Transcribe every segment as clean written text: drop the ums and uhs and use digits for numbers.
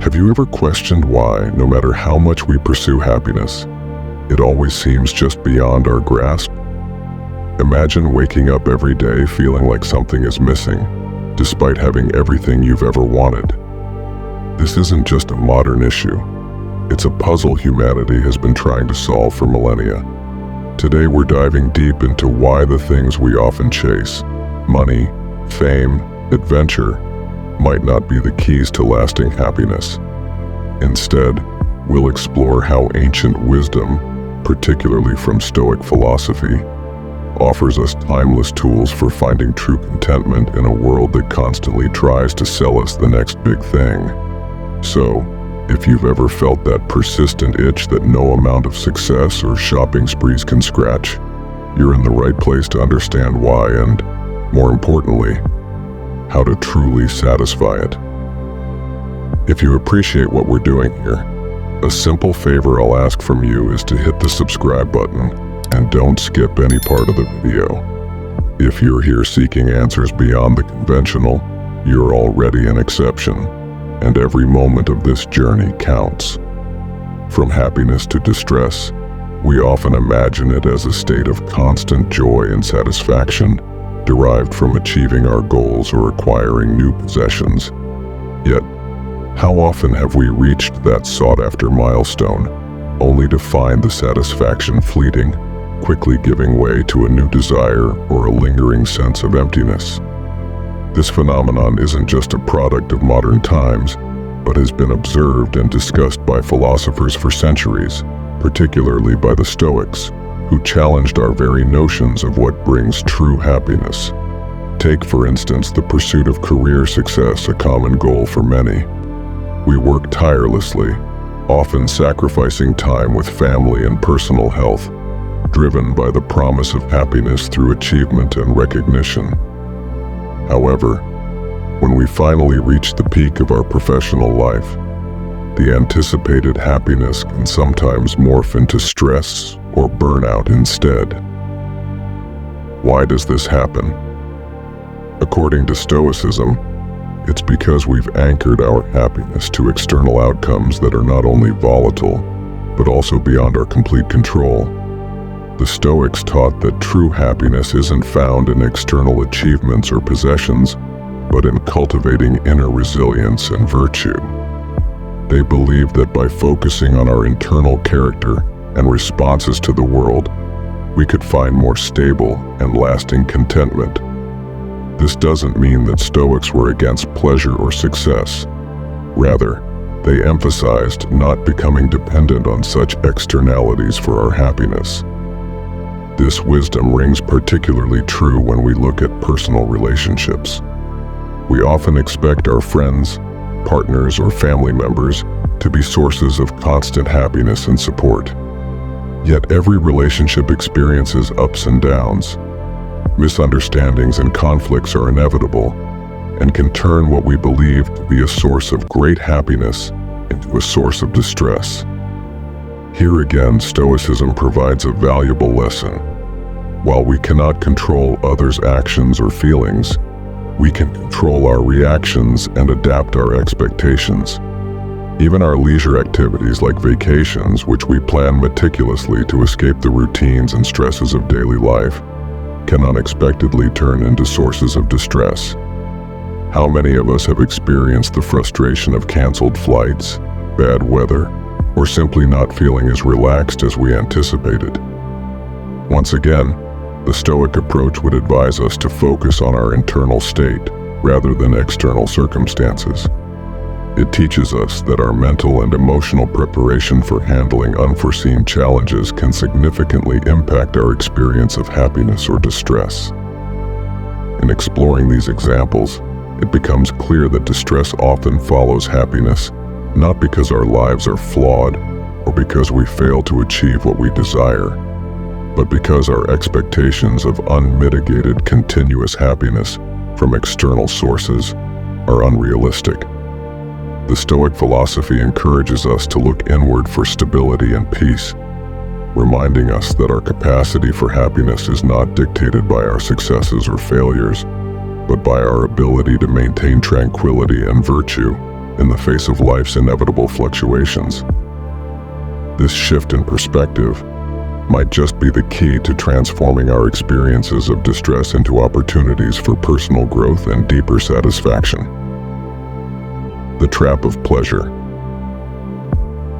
Have you ever questioned why, no matter how much we pursue happiness, it always seems just beyond our grasp? Imagine waking up every day feeling like something is missing, despite having everything you've ever wanted. This isn't just a modern issue. It's a puzzle humanity has been trying to solve for millennia. Today we're diving deep into why the things we often chase, money, fame, adventure, might not be the keys to lasting happiness. Instead, we'll explore how ancient wisdom, particularly from Stoic philosophy, offers us timeless tools for finding true contentment in a world that constantly tries to sell us the next big thing. So, if you've ever felt that persistent itch that no amount of success or shopping sprees can scratch, you're in the right place to understand why and, more importantly, how to truly satisfy it. If you appreciate what we're doing here, a simple favor I'll ask from you is to hit the subscribe button and don't skip any part of the video. If you're here seeking answers beyond the conventional, you're already an exception, and every moment of this journey counts. From happiness to distress, we often imagine it as a state of constant joy and satisfaction, derived from achieving our goals or acquiring new possessions. Yet, how often have we reached that sought-after milestone, only to find the satisfaction fleeting, quickly giving way to a new desire or a lingering sense of emptiness? This phenomenon isn't just a product of modern times, but has been observed and discussed by philosophers for centuries, particularly by the Stoics, who challenged our very notions of what brings true happiness. Take, for instance, the pursuit of career success, a common goal for many. We work tirelessly, often sacrificing time with family and personal health, driven by the promise of happiness through achievement and recognition. However, when we finally reach the peak of our professional life, the anticipated happiness can sometimes morph into stress or burnout instead. Why does this happen? According to Stoicism, it's because we've anchored our happiness to external outcomes that are not only volatile, but also beyond our complete control. The Stoics taught that true happiness isn't found in external achievements or possessions, but in cultivating inner resilience and virtue. They believed that by focusing on our internal character and responses to the world, we could find more stable and lasting contentment. This doesn't mean that Stoics were against pleasure or success. Rather, they emphasized not becoming dependent on such externalities for our happiness. This wisdom rings particularly true when we look at personal relationships. We often expect our friends, partners, or family members to be sources of constant happiness and support. Yet every relationship experiences ups and downs. Misunderstandings and conflicts are inevitable and can turn what we believe to be a source of great happiness into a source of distress. Here again, Stoicism provides a valuable lesson. While we cannot control others' actions or feelings, we can control our reactions and adapt our expectations. Even our leisure activities like vacations, which we plan meticulously to escape the routines and stresses of daily life, can unexpectedly turn into sources of distress. How many of us have experienced the frustration of canceled flights, bad weather, or simply not feeling as relaxed as we anticipated? Once again, the Stoic approach would advise us to focus on our internal state rather than external circumstances. It teaches us that our mental and emotional preparation for handling unforeseen challenges can significantly impact our experience of happiness or distress. In exploring these examples, it becomes clear that distress often follows happiness, not because our lives are flawed or because we fail to achieve what we desire, but because our expectations of unmitigated, continuous happiness from external sources are unrealistic. The Stoic philosophy encourages us to look inward for stability and peace, reminding us that our capacity for happiness is not dictated by our successes or failures, but by our ability to maintain tranquility and virtue in the face of life's inevitable fluctuations. This shift in perspective might just be the key to transforming our experiences of distress into opportunities for personal growth and deeper satisfaction. The trap of pleasure.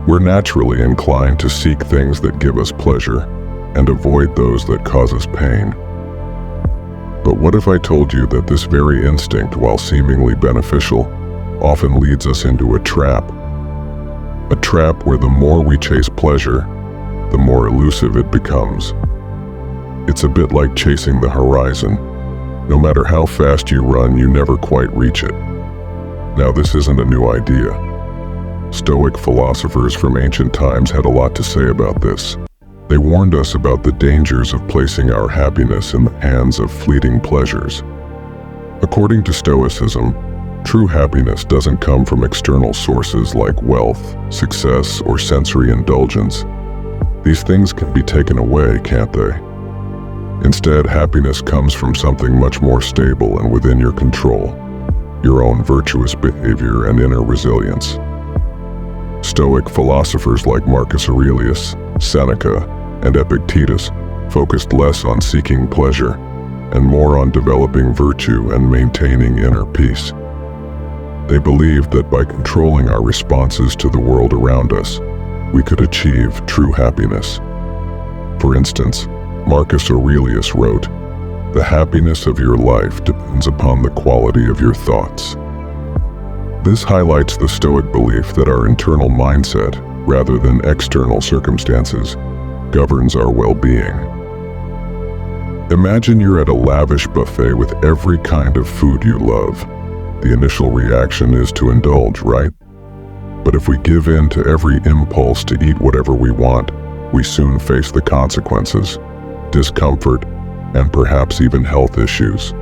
We're naturally inclined to seek things that give us pleasure and avoid those that cause us pain. But what if I told you that this very instinct, while seemingly beneficial, often leads us into a trap? A trap where the more we chase pleasure, the more elusive it becomes. It's a bit like chasing the horizon. No matter how fast you run, you never quite reach it. Now, this isn't a new idea. Stoic philosophers from ancient times had a lot to say about this. They warned us about the dangers of placing our happiness in the hands of fleeting pleasures. According to Stoicism, true happiness doesn't come from external sources like wealth, success, or sensory indulgence. These things can be taken away, can't they? Instead, happiness comes from something much more stable and within your control: your own virtuous behavior and inner resilience. Stoic philosophers like Marcus Aurelius, Seneca, and Epictetus focused less on seeking pleasure and more on developing virtue and maintaining inner peace. They believed that by controlling our responses to the world around us, we could achieve true happiness. For instance, Marcus Aurelius wrote, "The happiness of your life depends upon the quality of your thoughts." This highlights the Stoic belief that our internal mindset, rather than external circumstances, governs our well-being. Imagine you're at a lavish buffet with every kind of food you love. The initial reaction is to indulge, right? But if we give in to every impulse to eat whatever we want, we soon face the consequences: discomfort, and perhaps even health issues.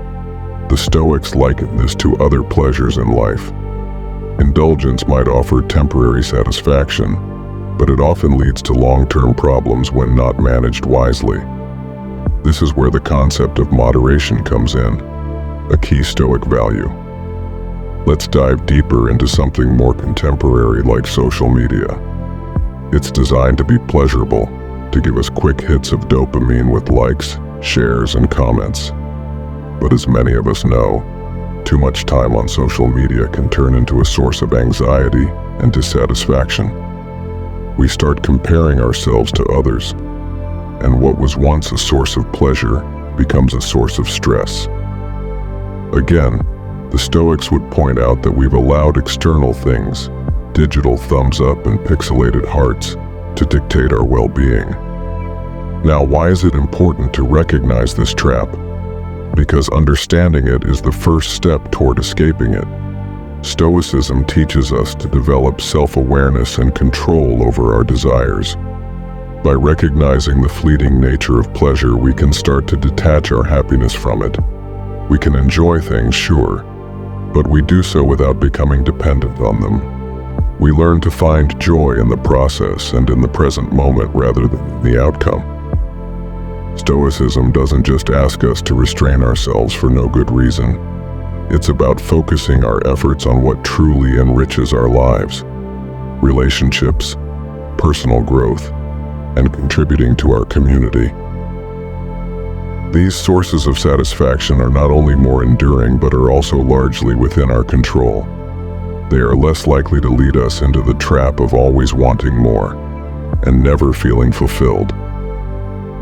The Stoics liken this to other pleasures in life. Indulgence might offer temporary satisfaction, but it often leads to long-term problems when not managed wisely. This is where the concept of moderation comes in, a key Stoic value. Let's dive deeper into something more contemporary like social media. It's designed to be pleasurable, to give us quick hits of dopamine with likes, shares, and comments. But as many of us know, too much time on social media can turn into a source of anxiety and dissatisfaction. We start comparing ourselves to others, and what was once a source of pleasure becomes a source of stress. Again, the Stoics would point out that we've allowed external things, digital thumbs up and pixelated hearts, to dictate our well-being. Now, why is it important to recognize this trap? Because understanding it is the first step toward escaping it. Stoicism teaches us to develop self-awareness and control over our desires. By recognizing the fleeting nature of pleasure, we can start to detach our happiness from it. We can enjoy things, sure, but we do so without becoming dependent on them. We learn to find joy in the process and in the present moment rather than in the outcome. Stoicism doesn't just ask us to restrain ourselves for no good reason. It's about focusing our efforts on what truly enriches our lives: relationships, personal growth, and contributing to our community. These sources of satisfaction are not only more enduring but are also largely within our control. They are less likely to lead us into the trap of always wanting more and never feeling fulfilled.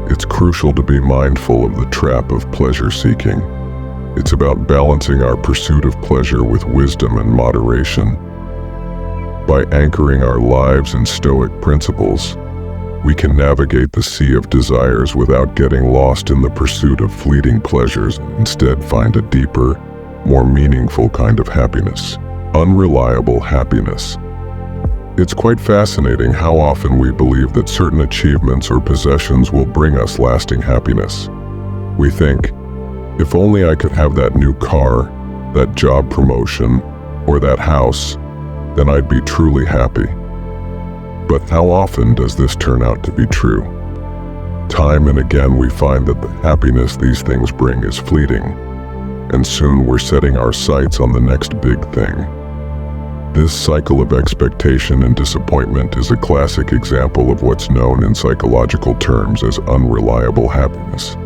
It's crucial to be mindful of the trap of pleasure seeking. It's about balancing our pursuit of pleasure with wisdom and moderation. By anchoring our lives in Stoic principles, we can navigate the sea of desires without getting lost in the pursuit of fleeting pleasures and instead find a deeper, more meaningful kind of happiness: unreliable happiness. It's quite fascinating how often we believe that certain achievements or possessions will bring us lasting happiness. We think, if only I could have that new car, that job promotion, or that house, then I'd be truly happy. But how often does this turn out to be true? Time and again we find that the happiness these things bring is fleeting, and soon we're setting our sights on the next big thing. This cycle of expectation and disappointment is a classic example of what's known in psychological terms as unreliable happiness.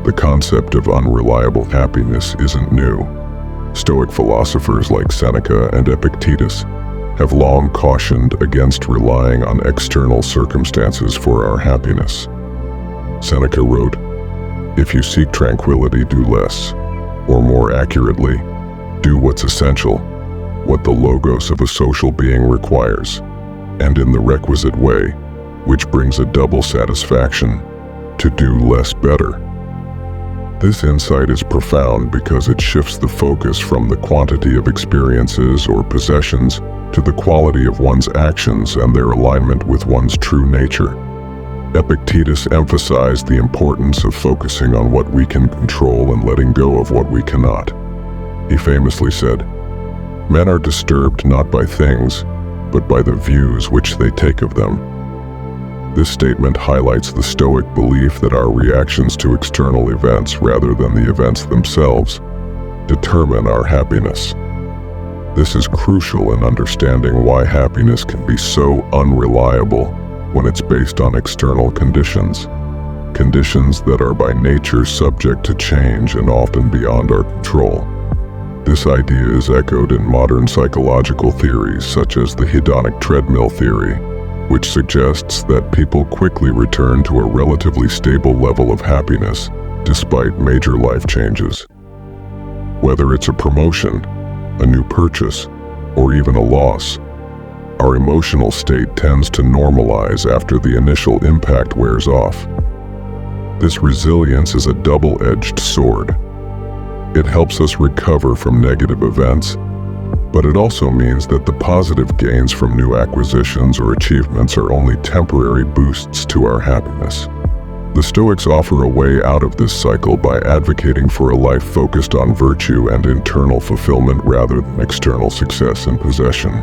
The concept of unreliable happiness isn't new. Stoic philosophers like Seneca and Epictetus have long cautioned against relying on external circumstances for our happiness. Seneca wrote, "If you seek tranquility, do less, or more accurately, do what's essential, what the logos of a social being requires, and in the requisite way, which brings a double satisfaction, to do less better." This insight is profound because it shifts the focus from the quantity of experiences or possessions to the quality of one's actions and their alignment with one's true nature. Epictetus emphasized the importance of focusing on what we can control and letting go of what we cannot. He famously said, "Men are disturbed not by things, but by the views which they take of them." This statement highlights the Stoic belief that our reactions to external events, rather than the events themselves, determine our happiness. This is crucial in understanding why happiness can be so unreliable when it's based on external conditions that are by nature subject to change and often beyond our control. This idea is echoed in modern psychological theories such as the hedonic treadmill theory, which suggests that people quickly return to a relatively stable level of happiness despite major life changes. Whether it's a promotion, a new purchase, or even a loss, our emotional state tends to normalize after the initial impact wears off. This resilience is a double-edged sword. It helps us recover from negative events, but it also means that the positive gains from new acquisitions or achievements are only temporary boosts to our happiness. The Stoics offer a way out of this cycle by advocating for a life focused on virtue and internal fulfillment rather than external success and possession.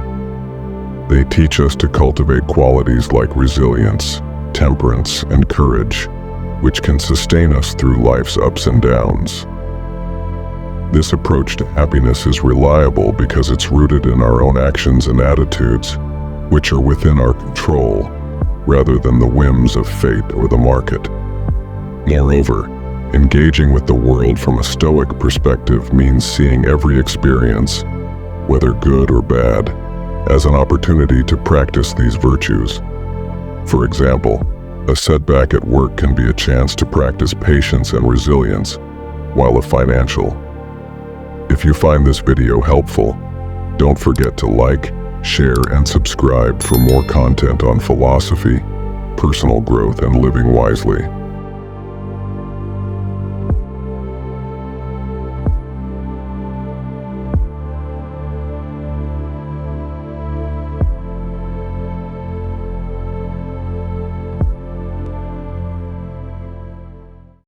They teach us to cultivate qualities like resilience, temperance, and courage, which can sustain us through life's ups and downs. This approach to happiness is reliable because it's rooted in our own actions and attitudes, which are within our control, rather than the whims of fate or the market. Moreover, engaging with the world from a Stoic perspective means seeing every experience, whether good or bad, as an opportunity to practice these virtues. For example, a setback at work can be a chance to practice patience and resilience, while a financial. If you find this video helpful, don't forget to like, share, and subscribe for more content on philosophy, personal growth, and living wisely.